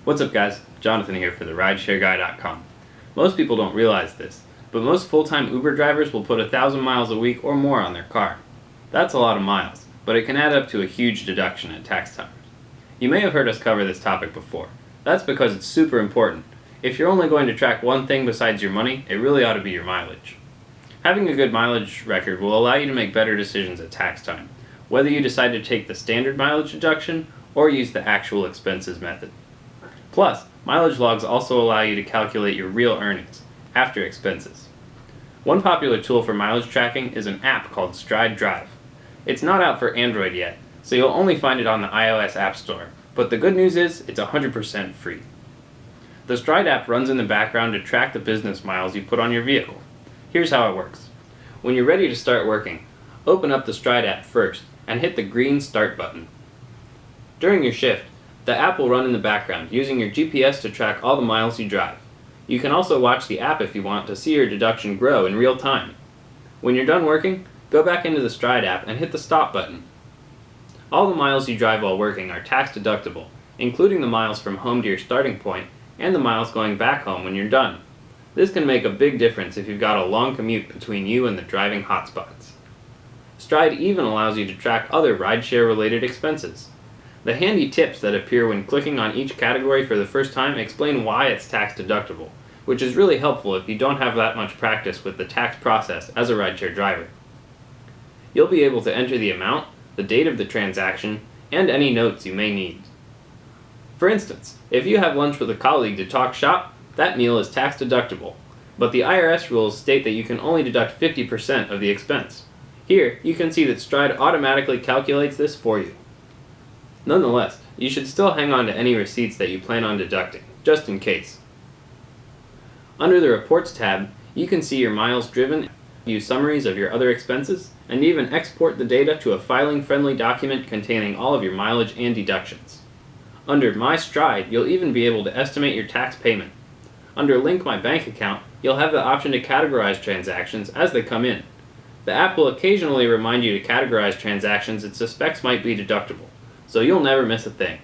What's up guys, Jonathan here for the Rideshareguy.com. Most people don't realize this, but most full-time Uber drivers will put 1,000 miles a week or more on their car. That's a lot of miles, but it can add up to a huge deduction at tax time. You may have heard us cover this topic before. That's because it's super important. If you're only going to track one thing besides your money, it really ought to be your mileage. Having a good mileage record will allow you to make better decisions at tax time, whether you decide to take the standard mileage deduction or use the actual expenses method. Plus, mileage logs also allow you to calculate your real earnings, after expenses. One popular tool for mileage tracking is an app called Stride Drive. It's not out for Android yet, so you'll only find it on the iOS App Store, but the good news is it's 100% free. The Stride app runs in the background to track the business miles you put on your vehicle. Here's how it works. When you're ready to start working, open up the Stride app first and hit the green Start button. During your shift, the app will run in the background, using your GPS to track all the miles you drive. You can also watch the app if you want to see your deduction grow in real time. When you're done working, go back into the Stride app and hit the Stop button. All the miles you drive while working are tax deductible, including the miles from home to your starting point and the miles going back home when you're done. This can make a big difference if you've got a long commute between you and the driving hotspots. Stride even allows you to track other rideshare-related expenses. The handy tips that appear when clicking on each category for the first time explain why it's tax deductible, which is really helpful if you don't have that much practice with the tax process as a rideshare driver. You'll be able to enter the amount, the date of the transaction, and any notes you may need. For instance, if you have lunch with a colleague to talk shop, that meal is tax deductible, but the IRS rules state that you can only deduct 50% of the expense. Here, you can see that Stride automatically calculates this for you. Nonetheless, you should still hang on to any receipts that you plan on deducting, just in case. Under the Reports tab, you can see your miles driven, view summaries of your other expenses, and even export the data to a filing-friendly document containing all of your mileage and deductions. Under My Stride, you'll even be able to estimate your tax payment. Under Link My Bank Account, you'll have the option to categorize transactions as they come in. The app will occasionally remind you to categorize transactions it suspects might be deductible, so you'll never miss a thing.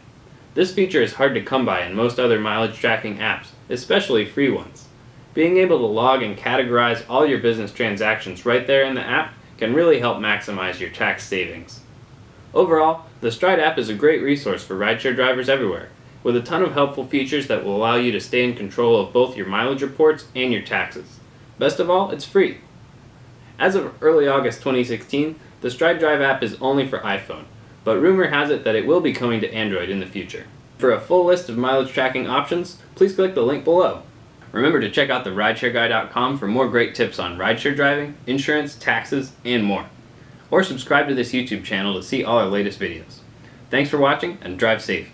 This feature is hard to come by in most other mileage tracking apps, especially free ones. Being able to log and categorize all your business transactions right there in the app can really help maximize your tax savings. Overall, the Stride app is a great resource for rideshare drivers everywhere, with a ton of helpful features that will allow you to stay in control of both your mileage reports and your taxes. Best of all, it's free. As of early August 2016, the Stride Drive app is only for iPhone, but rumor has it that it will be coming to Android in the future. For a full list of mileage tracking options, please click the link below. Remember to check out the Rideshareguy.com for more great tips on rideshare driving, insurance, taxes, and more. Or subscribe to this YouTube channel to see all our latest videos. Thanks for watching, and drive safe.